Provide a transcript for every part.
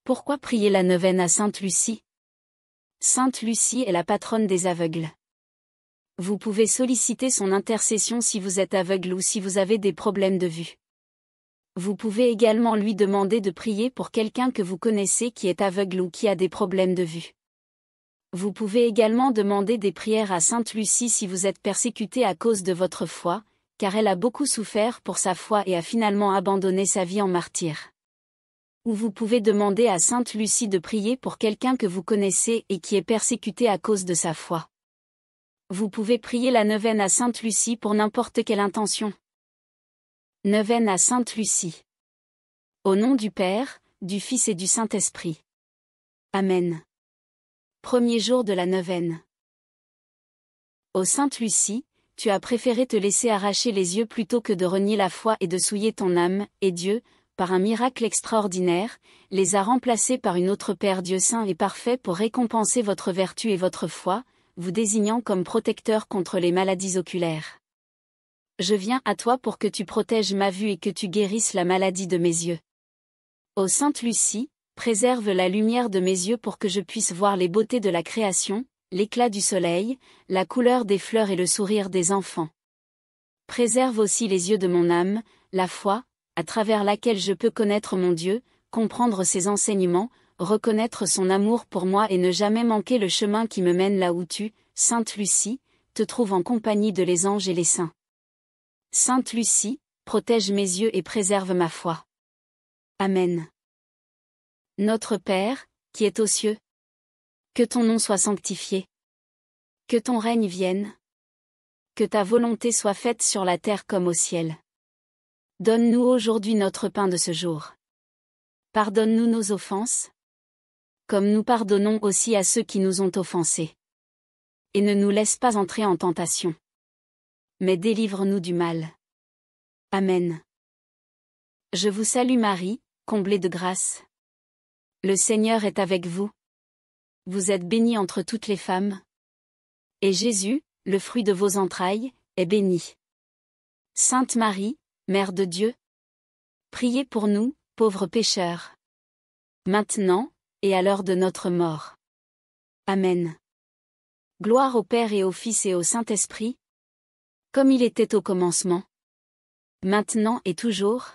Pourquoi prier la neuvaine à Sainte Lucie? Sainte Lucie est la patronne des aveugles. Vous pouvez solliciter son intercession si vous êtes aveugle ou si vous avez des problèmes de vue. Vous pouvez également lui demander de prier pour quelqu'un que vous connaissez qui est aveugle ou qui a des problèmes de vue. Vous pouvez également demander des prières à Sainte Lucie si vous êtes persécuté à cause de votre foi, car elle a beaucoup souffert pour sa foi et a finalement abandonné sa vie en martyr. Ou vous pouvez demander à Sainte Lucie de prier pour quelqu'un que vous connaissez et qui est persécuté à cause de sa foi. Vous pouvez prier la neuvaine à Sainte Lucie pour n'importe quelle intention. Neuvaine à Sainte Lucie. Au nom du Père, du Fils et du Saint-Esprit. Amen. Premier jour de la neuvaine. Ô Sainte Lucie, tu as préféré te laisser arracher les yeux plutôt que de renier la foi et de souiller ton âme, et Dieu, par un miracle extraordinaire, les a remplacés par une autre Père Dieu saint et parfait pour récompenser votre vertu et votre foi, vous désignant comme protecteur contre les maladies oculaires. Je viens à toi pour que tu protèges ma vue et que tu guérisses la maladie de mes yeux. Ô Sainte Lucie, préserve la lumière de mes yeux pour que je puisse voir les beautés de la création, l'éclat du soleil, la couleur des fleurs et le sourire des enfants. Préserve aussi les yeux de mon âme, la foi, à travers laquelle je peux connaître mon Dieu, comprendre ses enseignements, reconnaître son amour pour moi et ne jamais manquer le chemin qui me mène là où tu, Sainte Lucie, te trouves en compagnie de les anges et les saints. Sainte Lucie, protège mes yeux et préserve ma foi. Amen. Notre Père, qui es aux cieux, que ton nom soit sanctifié. Que ton règne vienne. Que ta volonté soit faite sur la terre comme au ciel. Donne-nous aujourd'hui notre pain de ce jour. Pardonne-nous nos offenses, comme nous pardonnons aussi à ceux qui nous ont offensés. Et ne nous laisse pas entrer en tentation, mais délivre-nous du mal. Amen. Je vous salue Marie, comblée de grâce. Le Seigneur est avec vous. Vous êtes bénie entre toutes les femmes. Et Jésus, le fruit de vos entrailles, est béni. Sainte Marie, Mère de Dieu, priez pour nous, pauvres pécheurs. Maintenant, et à l'heure de notre mort. Amen. Gloire au Père et au Fils et au Saint-Esprit, comme il était au commencement, maintenant et toujours,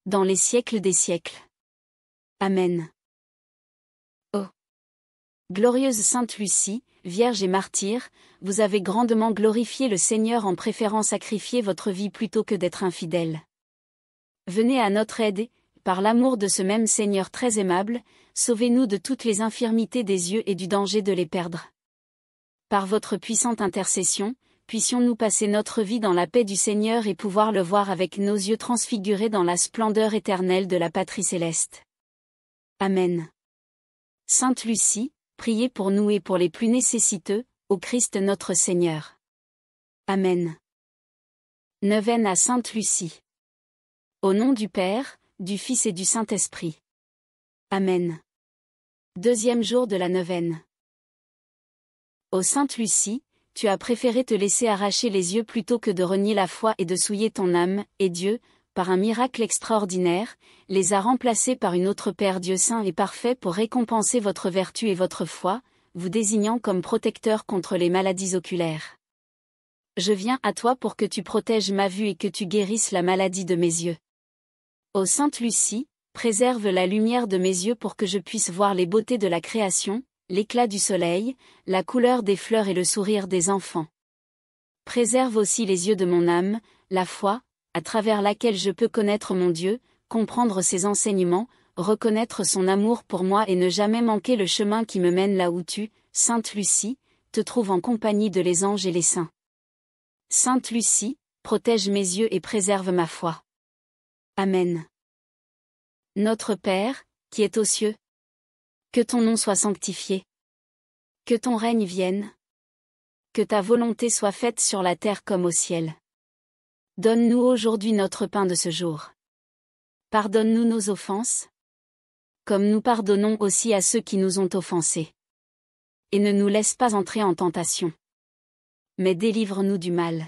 dans les siècles des siècles. Amen. Oh! Glorieuse Sainte Lucie, Vierge et martyre, vous avez grandement glorifié le Seigneur en préférant sacrifier votre vie plutôt que d'être infidèle. Venez à notre aide, par l'amour de ce même Seigneur très aimable, sauvez-nous de toutes les infirmités des yeux et du danger de les perdre. Par votre puissante intercession, puissions-nous passer notre vie dans la paix du Seigneur et pouvoir le voir avec nos yeux transfigurés dans la splendeur éternelle de la patrie céleste. Amen. Sainte Lucie, priez pour nous et pour les plus nécessiteux, au Christ notre Seigneur. Amen. Neuvaine à Sainte Lucie. Au nom du Père, du Fils et du Saint-Esprit. Amen. Deuxième jour de la neuvaine. Ô Sainte Lucie, tu as préféré te laisser arracher les yeux plutôt que de renier la foi et de souiller ton âme, et Dieu, par un miracle extraordinaire, les a remplacés par une autre Père Dieu saint et parfait pour récompenser votre vertu et votre foi, vous désignant comme protecteur contre les maladies oculaires. Je viens à toi pour que tu protèges ma vue et que tu guérisses la maladie de mes yeux. Ô Sainte Lucie, préserve la lumière de mes yeux pour que je puisse voir les beautés de la création, l'éclat du soleil, la couleur des fleurs et le sourire des enfants. Préserve aussi les yeux de mon âme, la foi, à travers laquelle je peux connaître mon Dieu, comprendre ses enseignements, reconnaître son amour pour moi et ne jamais manquer le chemin qui me mène là où tu, Sainte Lucie, te trouves en compagnie de les anges et les saints. Sainte Lucie, protège mes yeux et préserve ma foi. Amen. Notre Père, qui es aux cieux, que ton nom soit sanctifié. Que ton règne vienne. Que ta volonté soit faite sur la terre comme au ciel. Donne-nous aujourd'hui notre pain de ce jour. Pardonne-nous nos offenses, comme nous pardonnons aussi à ceux qui nous ont offensés. Et ne nous laisse pas entrer en tentation, mais délivre-nous du mal.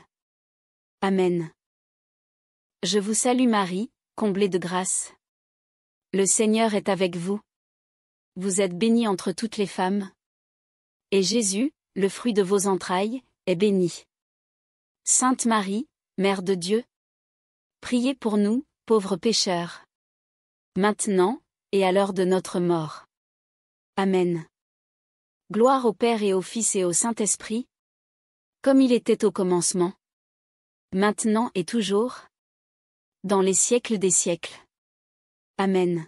Amen. Je vous salue Marie, comblée de grâce. Le Seigneur est avec vous. vous êtes bénie entre toutes les femmes. Et Jésus, le fruit de vos entrailles, est béni. Sainte Marie, Mère de Dieu, priez pour nous, pauvres pécheurs. Maintenant, et à l'heure de notre mort. Amen. Gloire au Père et au Fils et au Saint-Esprit, comme il était au commencement, maintenant et toujours, dans les siècles des siècles. Amen.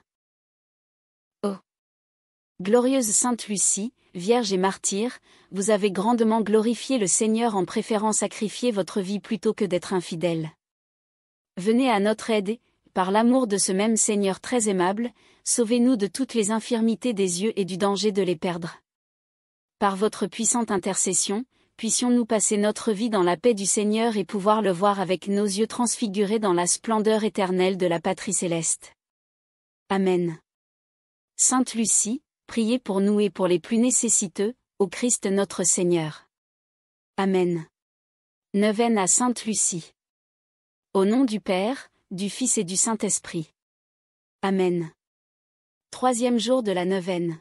Oh. Glorieuse Sainte Lucie, Vierge et martyre, vous avez grandement glorifié le Seigneur en préférant sacrifier votre vie plutôt que d'être infidèle. Venez à notre aide, par l'amour de ce même Seigneur très aimable, sauvez-nous de toutes les infirmités des yeux et du danger de les perdre. Par votre puissante intercession, puissions-nous passer notre vie dans la paix du Seigneur et pouvoir le voir avec nos yeux transfigurés dans la splendeur éternelle de la patrie céleste. Amen. Sainte Lucie, priez pour nous et pour les plus nécessiteux, au Christ notre Seigneur. Amen. Neuvaine à Sainte Lucie. Au nom du Père, du Fils et du Saint-Esprit. Amen. Troisième jour de la neuvaine.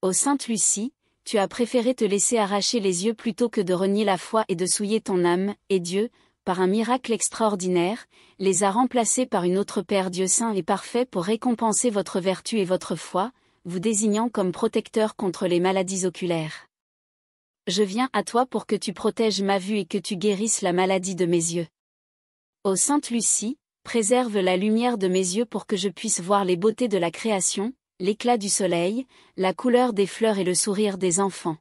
Ô Sainte Lucie, tu as préféré te laisser arracher les yeux plutôt que de renier la foi et de souiller ton âme, et Dieu, par un miracle extraordinaire, les a remplacés par une autre Père Dieu saint et parfait pour récompenser votre vertu et votre foi, vous désignant comme protecteur contre les maladies oculaires. Je viens à toi pour que tu protèges ma vue et que tu guérisses la maladie de mes yeux. Ô Sainte Lucie, préserve la lumière de mes yeux pour que je puisse voir les beautés de la création, l'éclat du soleil, la couleur des fleurs et le sourire des enfants.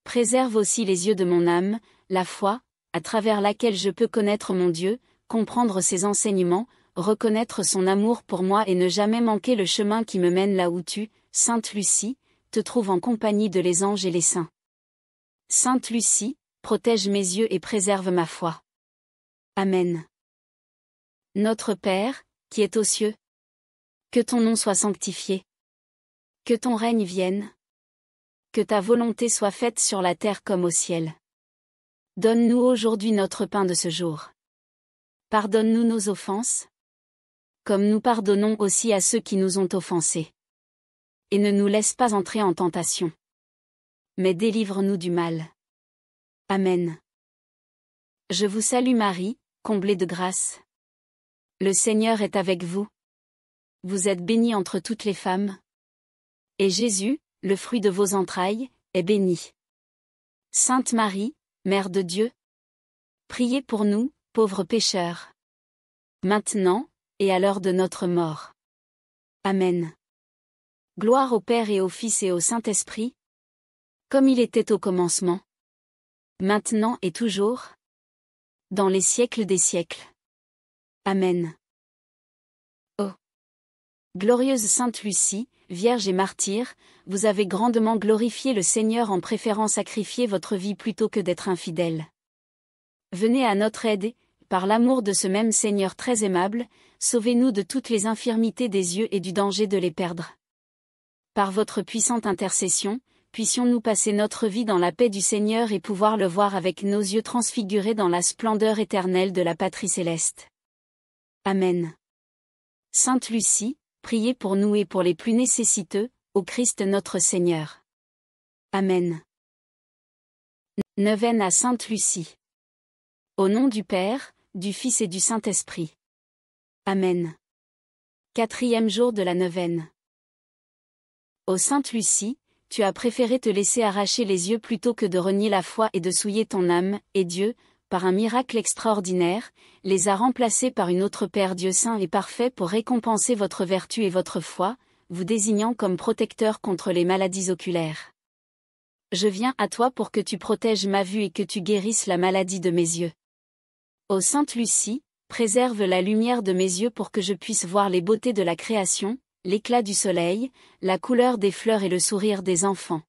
Préserve aussi les yeux de mon âme, la foi, à travers laquelle je peux connaître mon Dieu, comprendre ses enseignements, reconnaître son amour pour moi et ne jamais manquer le chemin qui me mène là où tu, Sainte Lucie, te trouves en compagnie de les anges et les saints. Sainte Lucie, protège mes yeux et préserve ma foi. Amen. Notre Père, qui es aux cieux, que ton nom soit sanctifié. Que ton règne vienne. Que ta volonté soit faite sur la terre comme au ciel. Donne-nous aujourd'hui notre pain de ce jour. Pardonne-nous nos offenses, comme nous pardonnons aussi à ceux qui nous ont offensés. Et ne nous laisse pas entrer en tentation, mais délivre-nous du mal. Amen. Je vous salue Marie, comblée de grâce. Le Seigneur est avec vous. Vous êtes bénie entre toutes les femmes. Et Jésus, le fruit de vos entrailles, est béni. Sainte Marie, Mère de Dieu, priez pour nous, pauvres pécheurs. Maintenant, et à l'heure de notre mort. Amen. Gloire au Père et au Fils et au Saint-Esprit, comme il était au commencement, maintenant et toujours, dans les siècles des siècles. Amen. Oh. Glorieuse Sainte Lucie, Vierge et martyre, vous avez grandement glorifié le Seigneur en préférant sacrifier votre vie plutôt que d'être infidèle. Venez à notre aide, par l'amour de ce même Seigneur très aimable, sauvez-nous de toutes les infirmités des yeux et du danger de les perdre. Par votre puissante intercession, puissions-nous passer notre vie dans la paix du Seigneur et pouvoir le voir avec nos yeux transfigurés dans la splendeur éternelle de la patrie céleste. Amen. Sainte Lucie, priez pour nous et pour les plus nécessiteux, au Christ notre Seigneur. Amen. Neuvaine à Sainte Lucie. Au nom du Père, du Fils et du Saint-Esprit. Amen. Quatrième jour de la neuvaine. Ô Sainte Lucie, tu as préféré te laisser arracher les yeux plutôt que de renier la foi et de souiller ton âme, et Dieu, par un miracle extraordinaire, les a remplacés par une autre Père Dieu saint et parfait pour récompenser votre vertu et votre foi, vous désignant comme protecteur contre les maladies oculaires. Je viens à toi pour que tu protèges ma vue et que tu guérisses la maladie de mes yeux. Ô Sainte Lucie, préserve la lumière de mes yeux pour que je puisse voir les beautés de la création, l'éclat du soleil, la couleur des fleurs et le sourire des enfants.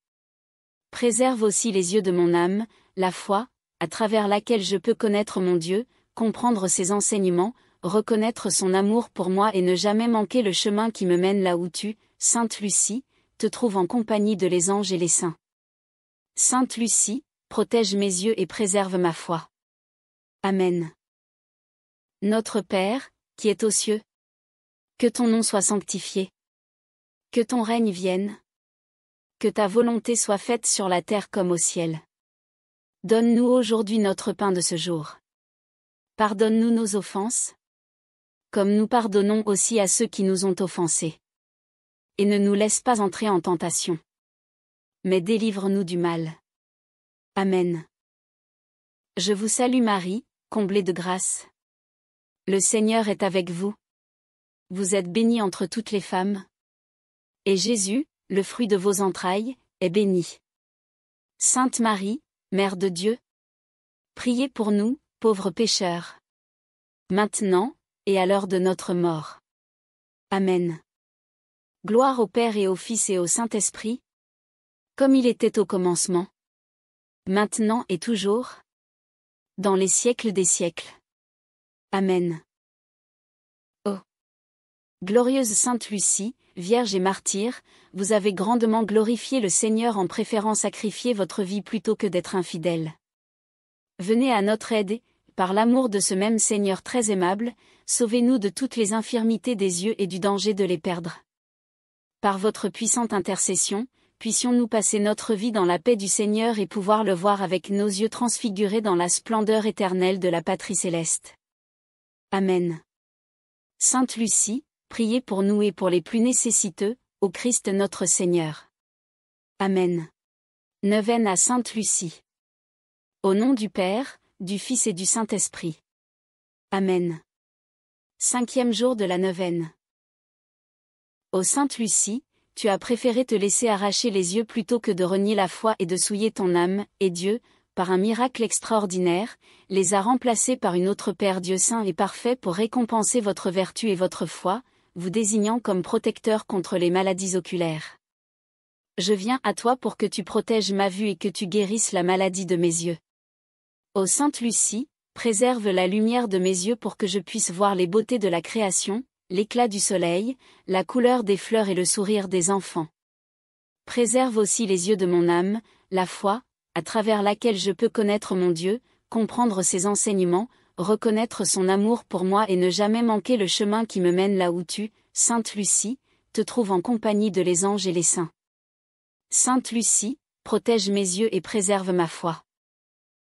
Préserve aussi les yeux de mon âme, la foi, à travers laquelle je peux connaître mon Dieu, comprendre ses enseignements, reconnaître son amour pour moi et ne jamais manquer le chemin qui me mène là où tu, Sainte Lucie, te trouves en compagnie de les anges et les saints. Sainte Lucie, protège mes yeux et préserve ma foi. Amen. Notre Père, qui es aux cieux, que ton nom soit sanctifié. Que ton règne vienne. Que ta volonté soit faite sur la terre comme au ciel. Donne-nous aujourd'hui notre pain de ce jour. Pardonne-nous nos offenses, comme nous pardonnons aussi à ceux qui nous ont offensés. Et ne nous laisse pas entrer en tentation, mais délivre-nous du mal. Amen. Je vous salue Marie, comblée de grâce. Le Seigneur est avec vous. Vous êtes bénie entre toutes les femmes. Et Jésus, le fruit de vos entrailles, est béni. Sainte Marie, Mère de Dieu, priez pour nous, pauvres pécheurs. Maintenant, et à l'heure de notre mort. Amen. Gloire au Père et au Fils et au Saint-Esprit, comme il était au commencement, maintenant et toujours, dans les siècles des siècles. Amen. Oh. Glorieuse Sainte Lucie, Vierge et martyre, vous avez grandement glorifié le Seigneur en préférant sacrifier votre vie plutôt que d'être infidèle. Venez à notre aide, par l'amour de ce même Seigneur très aimable, sauvez-nous de toutes les infirmités des yeux et du danger de les perdre. Par votre puissante intercession, puissions-nous passer notre vie dans la paix du Seigneur et pouvoir le voir avec nos yeux transfigurés dans la splendeur éternelle de la patrie céleste. Amen. Sainte Lucie, priez pour nous et pour les plus nécessiteux, au Christ notre Seigneur. Amen. Neuvaine à Sainte Lucie. Au nom du Père, du Fils et du Saint-Esprit. Amen. 5e jour de la neuvaine. Ô Sainte Lucie, tu as préféré te laisser arracher les yeux plutôt que de renier la foi et de souiller ton âme, et Dieu, par un miracle extraordinaire, les a remplacés par une autre Père Dieu saint et parfait pour récompenser votre vertu et votre foi, vous désignant comme protecteur contre les maladies oculaires. Je viens à toi pour que tu protèges ma vue et que tu guérisses la maladie de mes yeux. Ô Sainte Lucie, préserve la lumière de mes yeux pour que je puisse voir les beautés de la création, l'éclat du soleil, la couleur des fleurs et le sourire des enfants. Préserve aussi les yeux de mon âme, la foi, à travers laquelle je peux connaître mon Dieu, comprendre ses enseignements, reconnaître son amour pour moi et ne jamais manquer le chemin qui me mène là où tu, Sainte Lucie, te trouves en compagnie de les anges et les saints. Sainte Lucie, protège mes yeux et préserve ma foi.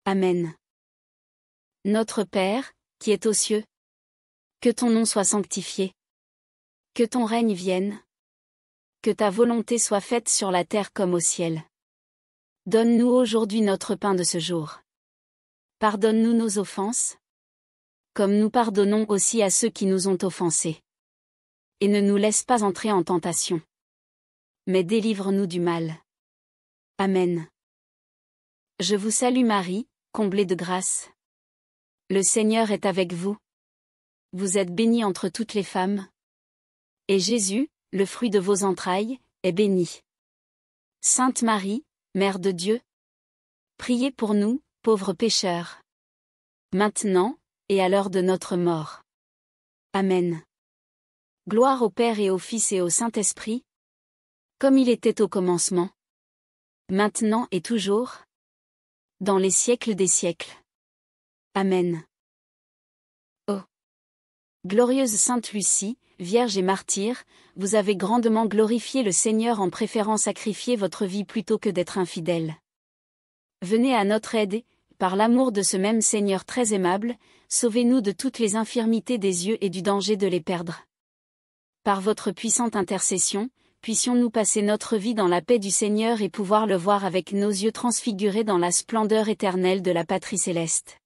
Amen. Notre Père, qui es aux cieux, que ton nom soit sanctifié. Que ton règne vienne. Que ta volonté soit faite sur la terre comme au ciel. Donne-nous aujourd'hui notre pain de ce jour. Pardonne-nous nos offenses, comme nous pardonnons aussi à ceux qui nous ont offensés. Et ne nous laisse pas entrer en tentation, mais délivre-nous du mal. Amen. Je vous salue Marie, comblée de grâce. Le Seigneur est avec vous. Vous êtes bénie entre toutes les femmes. Et Jésus, le fruit de vos entrailles, est béni. Sainte Marie, Mère de Dieu, priez pour nous, pauvres pécheurs. Maintenant, et à l'heure de notre mort. Amen. Gloire au Père et au Fils et au Saint-Esprit, comme il était au commencement, maintenant et toujours, dans les siècles des siècles. Amen. Oh. Glorieuse Sainte Lucie, Vierge et martyre, vous avez grandement glorifié le Seigneur en préférant sacrifier votre vie plutôt que d'être infidèle. Venez à notre aide, par l'amour de ce même Seigneur très aimable, sauvez-nous de toutes les infirmités des yeux et du danger de les perdre. Par votre puissante intercession, puissions-nous passer notre vie dans la paix du Seigneur et pouvoir le voir avec nos yeux transfigurés dans la splendeur éternelle de la patrie céleste.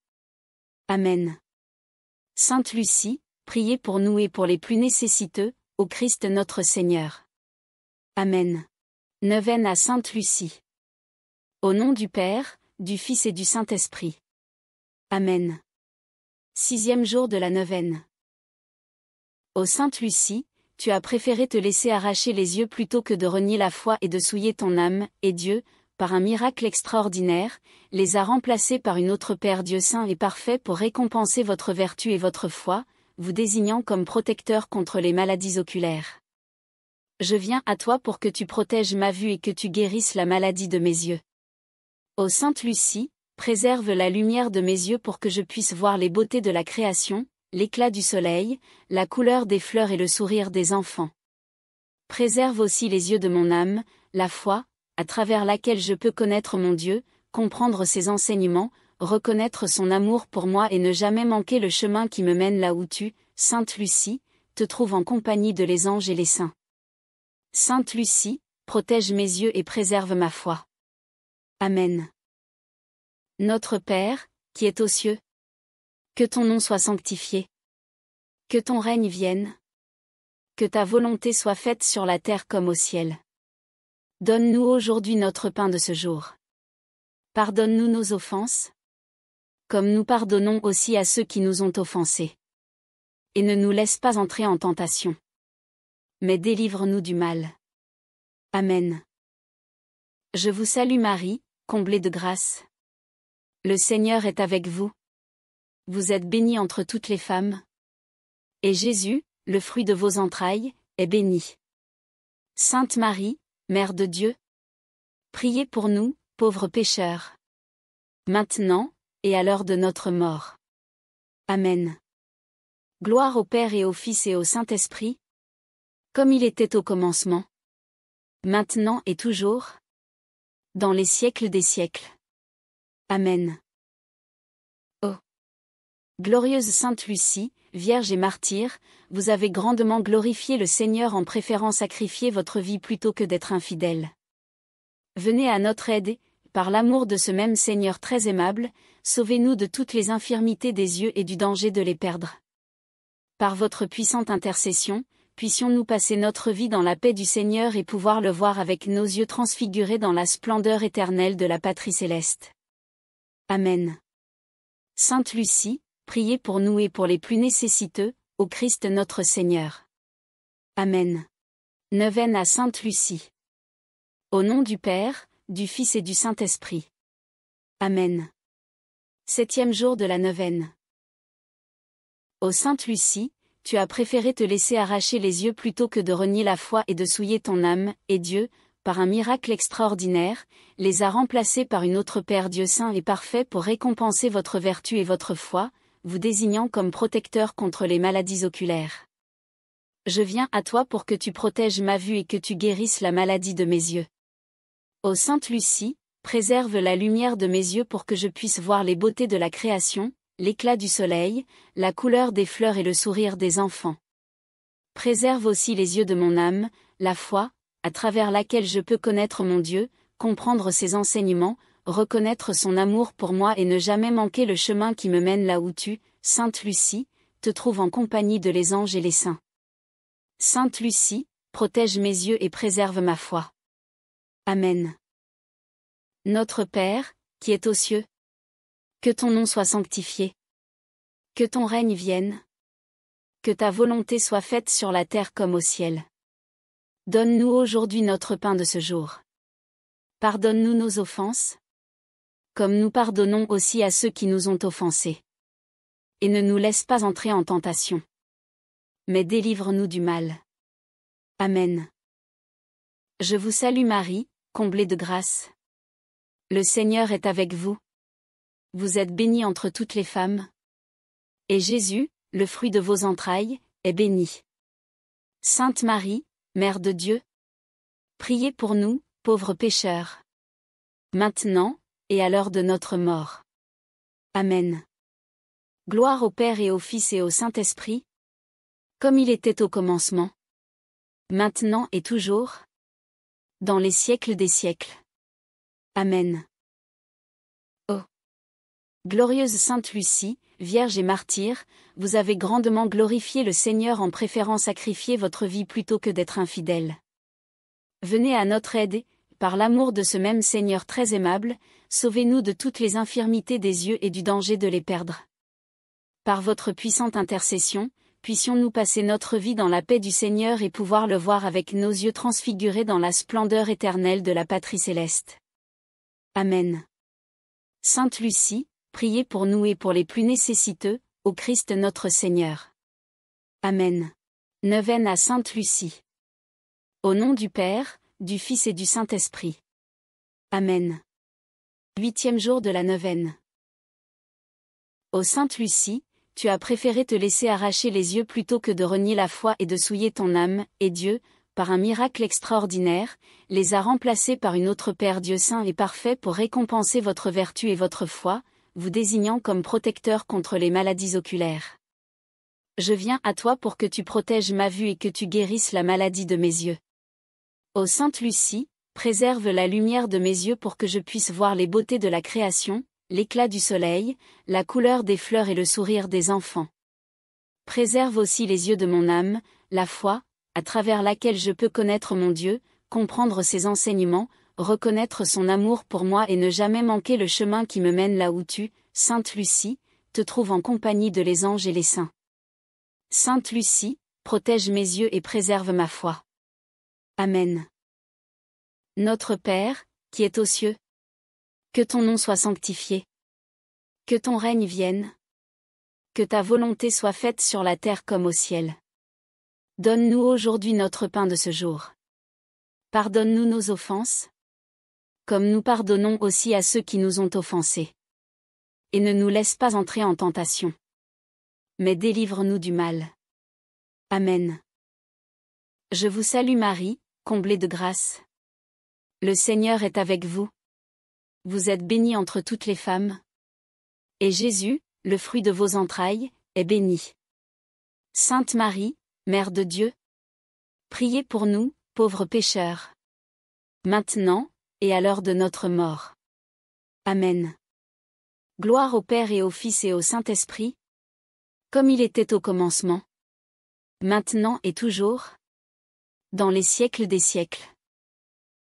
Amen. Sainte Lucie, priez pour nous et pour les plus nécessiteux, au Christ notre Seigneur. Amen. Neuvaine à Sainte Lucie. Au nom du Père, du Fils et du Saint-Esprit. Amen. 6e jour de la neuvaine. Ô Sainte Lucie, tu as préféré te laisser arracher les yeux plutôt que de renier la foi et de souiller ton âme, et Dieu, par un miracle extraordinaire, les a remplacés par une autre Père Dieu saint et parfait pour récompenser votre vertu et votre foi, vous désignant comme protecteur contre les maladies oculaires. Je viens à toi pour que tu protèges ma vue et que tu guérisses la maladie de mes yeux. Ô Sainte Lucie, préserve la lumière de mes yeux pour que je puisse voir les beautés de la création, l'éclat du soleil, la couleur des fleurs et le sourire des enfants. Préserve aussi les yeux de mon âme, la foi, à travers laquelle je peux connaître mon Dieu, comprendre ses enseignements, reconnaître son amour pour moi et ne jamais manquer le chemin qui me mène là où tu, Sainte Lucie, te trouves en compagnie de les anges et les saints. Sainte Lucie, protège mes yeux et préserve ma foi. Amen. Notre Père, qui es aux cieux, que ton nom soit sanctifié. Que ton règne vienne. Que ta volonté soit faite sur la terre comme au ciel. Donne-nous aujourd'hui notre pain de ce jour. Pardonne-nous nos offenses, comme nous pardonnons aussi à ceux qui nous ont offensés. Et ne nous laisse pas entrer en tentation, mais délivre-nous du mal. Amen. Je vous salue Marie, comblée de grâce. Le Seigneur est avec vous. Vous êtes bénie entre toutes les femmes. Et Jésus, le fruit de vos entrailles, est béni. Sainte Marie, Mère de Dieu, priez pour nous, pauvres pécheurs. Maintenant, et à l'heure de notre mort. Amen. Gloire au Père et au Fils et au Saint-Esprit, comme il était au commencement, maintenant et toujours, dans les siècles des siècles. Amen. Oh. Glorieuse Sainte Lucie, Vierge et martyre, vous avez grandement glorifié le Seigneur en préférant sacrifier votre vie plutôt que d'être infidèle. Venez à notre aide, par l'amour de ce même Seigneur très aimable, sauvez-nous de toutes les infirmités des yeux et du danger de les perdre. Par votre puissante intercession, puissions-nous passer notre vie dans la paix du Seigneur et pouvoir le voir avec nos yeux transfigurés dans la splendeur éternelle de la patrie céleste. Amen. Sainte Lucie, priez pour nous et pour les plus nécessiteux, au Christ notre Seigneur. Amen. Neuvaine à Sainte Lucie. Au nom du Père, du Fils et du Saint-Esprit. Amen. 7e jour de la neuvaine. Ô Sainte Lucie, tu as préféré te laisser arracher les yeux plutôt que de renier la foi et de souiller ton âme, et Dieu, par un miracle extraordinaire, les a remplacés par une autre Père Dieu saint et parfait pour récompenser votre vertu et votre foi, vous désignant comme protecteur contre les maladies oculaires. Je viens à toi pour que tu protèges ma vue et que tu guérisses la maladie de mes yeux. Ô Sainte Lucie, préserve la lumière de mes yeux pour que je puisse voir les beautés de la création, l'éclat du soleil, la couleur des fleurs et le sourire des enfants. Préserve aussi les yeux de mon âme, la foi, à travers laquelle je peux connaître mon Dieu, comprendre ses enseignements, reconnaître son amour pour moi et ne jamais manquer le chemin qui me mène là où tu, Sainte Lucie, te trouves en compagnie de les anges et les saints. Sainte Lucie, protège mes yeux et préserve ma foi. Amen. Notre Père, qui es aux cieux, que ton nom soit sanctifié. Que ton règne vienne. Que ta volonté soit faite sur la terre comme au ciel. Donne-nous aujourd'hui notre pain de ce jour. Pardonne-nous nos offenses, comme nous pardonnons aussi à ceux qui nous ont offensés. Et ne nous laisse pas entrer en tentation, mais délivre-nous du mal. Amen. Je vous salue Marie, comblée de grâce. Le Seigneur est avec vous. Vous êtes bénie entre toutes les femmes. Et Jésus, le fruit de vos entrailles, est béni. Sainte Marie, Mère de Dieu, priez pour nous, pauvres pécheurs. Maintenant, et à l'heure de notre mort. Amen. Gloire au Père et au Fils et au Saint-Esprit, comme il était au commencement, maintenant et toujours, dans les siècles des siècles. Amen. Oh. Glorieuse Sainte Lucie, Vierge et martyre, vous avez grandement glorifié le Seigneur en préférant sacrifier votre vie plutôt que d'être infidèle. Venez à notre aide, par l'amour de ce même Seigneur très aimable, sauvez-nous de toutes les infirmités des yeux et du danger de les perdre. Par votre puissante intercession, puissions-nous passer notre vie dans la paix du Seigneur et pouvoir le voir avec nos yeux transfigurés dans la splendeur éternelle de la patrie céleste. Amen. Sainte Lucie, priez pour nous et pour les plus nécessiteux, au Christ notre Seigneur. Amen. Neuvaine à Sainte Lucie. Au nom du Père, du Fils et du Saint-Esprit. Amen. 8e jour de la neuvaine. Ô Sainte Lucie, tu as préféré te laisser arracher les yeux plutôt que de renier la foi et de souiller ton âme, et Dieu, par un miracle extraordinaire, les a remplacés par une autre Père Dieu saint et parfait pour récompenser votre vertu et votre foi, vous désignant comme protecteur contre les maladies oculaires. Je viens à toi pour que tu protèges ma vue et que tu guérisses la maladie de mes yeux. Ô Sainte Lucie, préserve la lumière de mes yeux pour que je puisse voir les beautés de la création, l'éclat du soleil, la couleur des fleurs et le sourire des enfants. Préserve aussi les yeux de mon âme, la foi, à travers laquelle je peux connaître mon Dieu, comprendre ses enseignements, reconnaître son amour pour moi et ne jamais manquer le chemin qui me mène là où tu, Sainte Lucie, te trouves en compagnie de les anges et les saints. Sainte Lucie, protège mes yeux et préserve ma foi. Amen. Notre Père, qui es aux cieux, que ton nom soit sanctifié. Que ton règne vienne. Que ta volonté soit faite sur la terre comme au ciel. Donne-nous aujourd'hui notre pain de ce jour. Pardonne-nous nos offenses, comme nous pardonnons aussi à ceux qui nous ont offensés. Et ne nous laisse pas entrer en tentation, mais délivre-nous du mal. Amen. Je vous salue Marie, comblée de grâce. Le Seigneur est avec vous. Vous êtes bénie entre toutes les femmes. Et Jésus, le fruit de vos entrailles, est béni. Sainte Marie, Mère de Dieu, priez pour nous, pauvres pécheurs. Maintenant, et à l'heure de notre mort. Amen. Gloire au Père et au Fils et au Saint-Esprit, comme il était au commencement, maintenant et toujours, dans les siècles des siècles.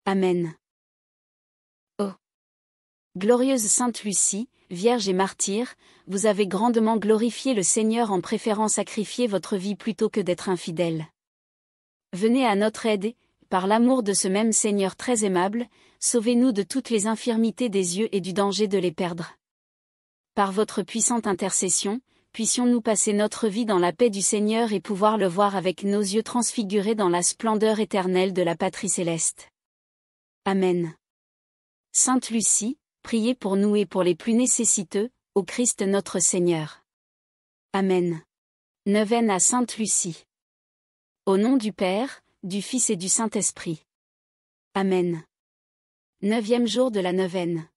Amen. Oh glorieuse Sainte Lucie, Vierge et martyre, vous avez grandement glorifié le Seigneur en préférant sacrifier votre vie plutôt que d'être infidèle. Venez à notre aide, par l'amour de ce même Seigneur très aimable, sauvez-nous de toutes les infirmités des yeux et du danger de les perdre. Par votre puissante intercession, puissions-nous passer notre vie dans la paix du Seigneur et pouvoir le voir avec nos yeux transfigurés dans la splendeur éternelle de la patrie céleste. Amen. Sainte Lucie, priez pour nous et pour les plus nécessiteux, au Christ notre Seigneur. Amen. Neuvaine à Sainte Lucie. Au nom du Père, du Fils et du Saint-Esprit. Amen. 9e jour de la neuvaine.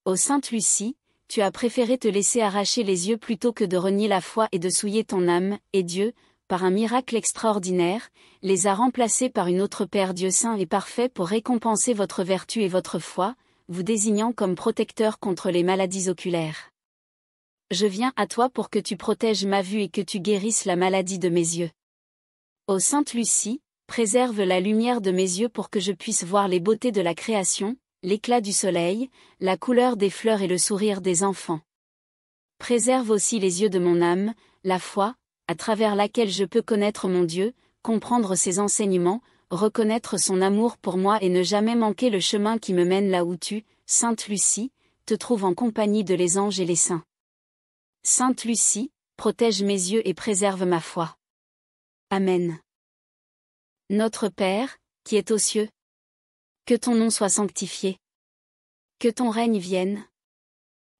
Ô Sainte Lucie, tu as préféré te laisser arracher les yeux plutôt que de renier la foi et de souiller ton âme, et Dieu, par un miracle extraordinaire, les a remplacés par une autre Père Dieu saint et parfait pour récompenser votre vertu et votre foi, vous désignant comme protecteur contre les maladies oculaires. Je viens à toi pour que tu protèges ma vue et que tu guérisses la maladie de mes yeux. Ô Sainte Lucie, préserve la lumière de mes yeux pour que je puisse voir les beautés de la création, l'éclat du soleil, la couleur des fleurs et le sourire des enfants. Préserve aussi les yeux de mon âme, la foi, à travers laquelle je peux connaître mon Dieu, comprendre ses enseignements, reconnaître son amour pour moi et ne jamais manquer le chemin qui me mène là où tu, Sainte Lucie, te trouves en compagnie de les anges et les saints. Sainte Lucie, protège mes yeux et préserve ma foi. Amen. Notre Père, qui es aux cieux, que ton nom soit sanctifié. Que ton règne vienne.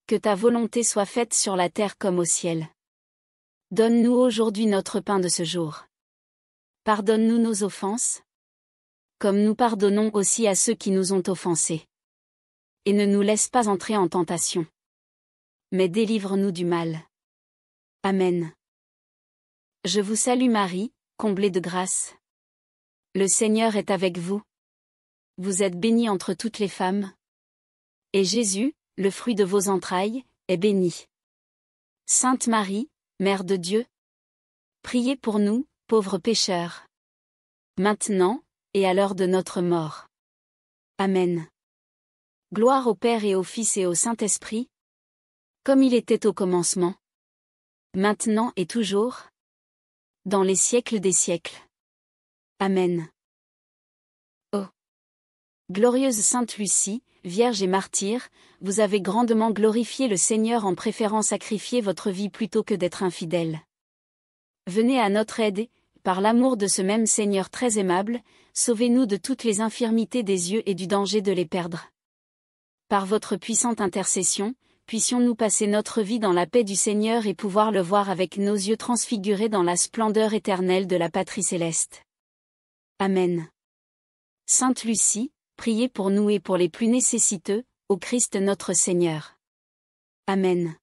Que ta volonté soit faite sur la terre comme au ciel. Donne-nous aujourd'hui notre pain de ce jour. Pardonne-nous nos offenses, comme nous pardonnons aussi à ceux qui nous ont offensés. Et ne nous laisse pas entrer en tentation, mais délivre-nous du mal. Amen. Je vous salue Marie, comblée de grâce. Le Seigneur est avec vous. Vous êtes bénie entre toutes les femmes. Et Jésus, le fruit de vos entrailles, est béni. Sainte Marie, Mère de Dieu, priez pour nous, pauvres pécheurs. Maintenant, et à l'heure de notre mort. Amen. Gloire au Père et au Fils et au Saint-Esprit, comme il était au commencement, maintenant et toujours, dans les siècles des siècles. Amen. Oh glorieuse Sainte Lucie, Vierge et martyre, vous avez grandement glorifié le Seigneur en préférant sacrifier votre vie plutôt que d'être infidèle. Venez à notre aide, par l'amour de ce même Seigneur très aimable, sauvez-nous de toutes les infirmités des yeux et du danger de les perdre. Par votre puissante intercession, puissions-nous passer notre vie dans la paix du Seigneur et pouvoir le voir avec nos yeux transfigurés dans la splendeur éternelle de la patrie céleste. Amen. Sainte Lucie, priez pour nous et pour les plus nécessiteux, au Christ notre Seigneur. Amen.